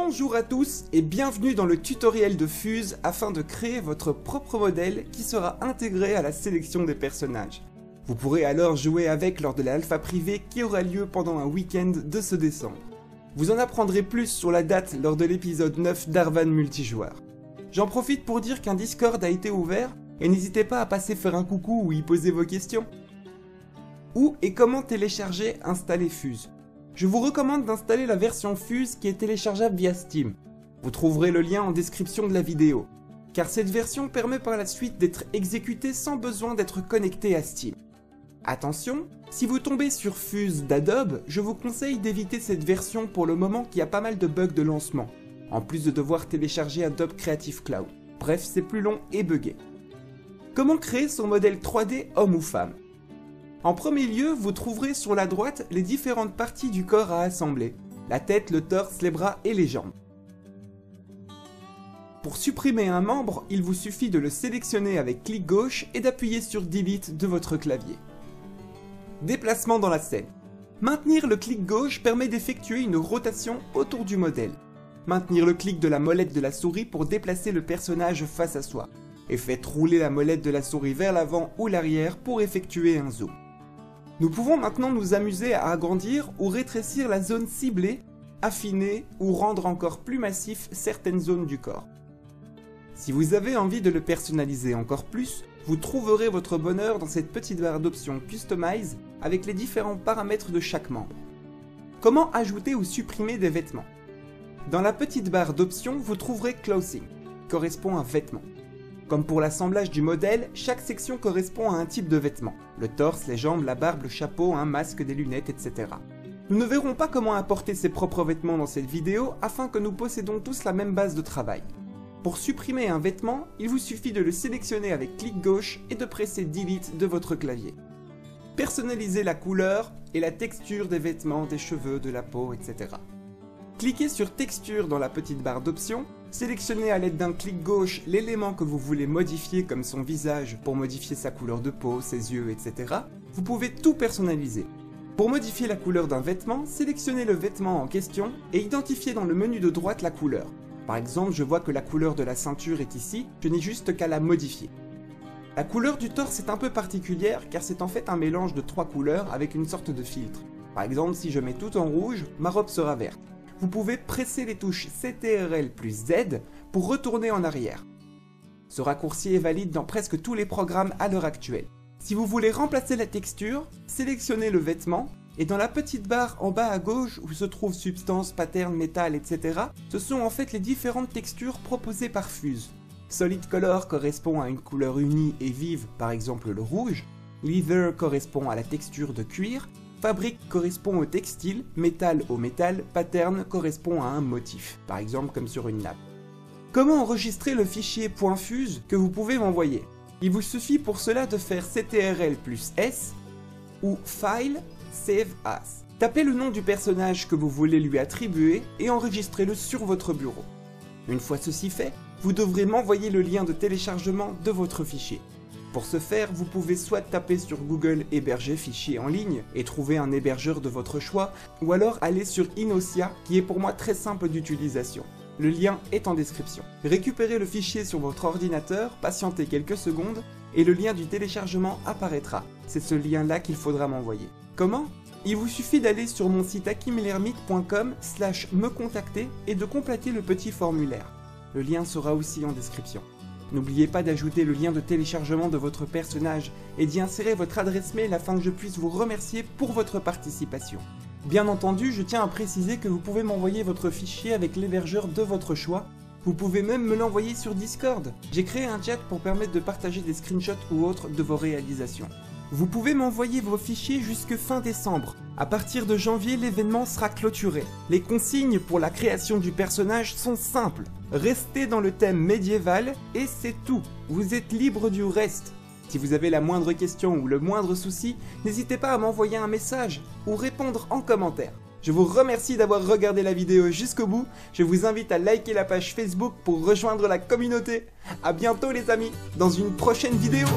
Bonjour à tous et bienvenue dans le tutoriel de Fuse afin de créer votre propre modèle qui sera intégré à la sélection des personnages. Vous pourrez alors jouer avec lors de l'alpha privée qui aura lieu pendant un week-end de ce décembre. Vous en apprendrez plus sur la date lors de l'épisode 9 d'Arvan Multijoueur. J'en profite pour dire qu'un Discord a été ouvert et n'hésitez pas à passer faire un coucou ou y poser vos questions. Où et comment télécharger, installer Fuse? Je vous recommande d'installer la version Fuse qui est téléchargeable via Steam. Vous trouverez le lien en description de la vidéo, car cette version permet par la suite d'être exécutée sans besoin d'être connecté à Steam. Attention, si vous tombez sur Fuse d'Adobe, je vous conseille d'éviter cette version pour le moment qui a pas mal de bugs de lancement, en plus de devoir télécharger Adobe Creative Cloud. Bref, c'est plus long et buggé. Comment créer son modèle 3D homme ou femme? En premier lieu, vous trouverez sur la droite les différentes parties du corps à assembler, la tête, le torse, les bras et les jambes. Pour supprimer un membre, il vous suffit de le sélectionner avec clic gauche et d'appuyer sur Delete de votre clavier. Déplacement dans la scène. Maintenir le clic gauche permet d'effectuer une rotation autour du modèle. Maintenir le clic de la molette de la souris pour déplacer le personnage face à soi. Et faites rouler la molette de la souris vers l'avant ou l'arrière pour effectuer un zoom. Nous pouvons maintenant nous amuser à agrandir ou rétrécir la zone ciblée, affiner ou rendre encore plus massif certaines zones du corps. Si vous avez envie de le personnaliser encore plus, vous trouverez votre bonheur dans cette petite barre d'options Customize avec les différents paramètres de chaque membre. Comment ajouter ou supprimer des vêtements? Dans la petite barre d'options, vous trouverez Clothing, qui correspond à vêtements. Comme pour l'assemblage du modèle, chaque section correspond à un type de vêtement. Le torse, les jambes, la barbe, le chapeau, un masque, des lunettes, etc. Nous ne verrons pas comment apporter ses propres vêtements dans cette vidéo afin que nous possédons tous la même base de travail. Pour supprimer un vêtement, il vous suffit de le sélectionner avec clic gauche et de presser Delete de votre clavier. Personnalisez la couleur et la texture des vêtements, des cheveux, de la peau, etc. Cliquez sur Texture dans la petite barre d'options, sélectionnez à l'aide d'un clic gauche l'élément que vous voulez modifier comme son visage pour modifier sa couleur de peau, ses yeux, etc. Vous pouvez tout personnaliser. Pour modifier la couleur d'un vêtement, sélectionnez le vêtement en question et identifiez dans le menu de droite la couleur. Par exemple, je vois que la couleur de la ceinture est ici, je n'ai juste qu'à la modifier. La couleur du torse est un peu particulière car c'est en fait un mélange de 3 couleurs avec une sorte de filtre. Par exemple, si je mets tout en rouge, ma robe sera verte. Vous pouvez presser les touches CTRL plus Z pour retourner en arrière. Ce raccourci est valide dans presque tous les programmes à l'heure actuelle. Si vous voulez remplacer la texture, sélectionnez le vêtement et dans la petite barre en bas à gauche où se trouve substance, pattern, métal, etc. ce sont en fait les différentes textures proposées par Fuse. Solid Color correspond à une couleur unie et vive, par exemple le rouge. Leather correspond à la texture de cuir. Fabrique correspond au textile, métal au métal, pattern correspond à un motif, par exemple comme sur une nappe. Comment enregistrer le fichier .fuse que vous pouvez m'envoyer? Il vous suffit pour cela de faire CTRL plus S ou File, Save As. Tapez le nom du personnage que vous voulez lui attribuer et enregistrez-le sur votre bureau. Une fois ceci fait, vous devrez m'envoyer le lien de téléchargement de votre fichier. Pour ce faire, vous pouvez soit taper sur Google héberger fichier en ligne et trouver un hébergeur de votre choix, ou alors aller sur Inosia qui est pour moi très simple d'utilisation. Le lien est en description. Récupérez le fichier sur votre ordinateur, patientez quelques secondes et le lien du téléchargement apparaîtra. C'est ce lien-là qu'il faudra m'envoyer. Comment? Il vous suffit d'aller sur mon site akimlermite.com/me-contacter et de compléter le petit formulaire. Le lien sera aussi en description. N'oubliez pas d'ajouter le lien de téléchargement de votre personnage et d'y insérer votre adresse mail afin que je puisse vous remercier pour votre participation. Bien entendu, je tiens à préciser que vous pouvez m'envoyer votre fichier avec l'hébergeur de votre choix. Vous pouvez même me l'envoyer sur Discord. J'ai créé un chat pour permettre de partager des screenshots ou autres de vos réalisations. Vous pouvez m'envoyer vos fichiers jusque fin décembre. À partir de janvier, l'événement sera clôturé. Les consignes pour la création du personnage sont simples. Restez dans le thème médiéval et c'est tout. Vous êtes libre du reste. Si vous avez la moindre question ou le moindre souci, n'hésitez pas à m'envoyer un message ou répondre en commentaire. Je vous remercie d'avoir regardé la vidéo jusqu'au bout. Je vous invite à liker la page Facebook pour rejoindre la communauté. A bientôt les amis, dans une prochaine vidéo.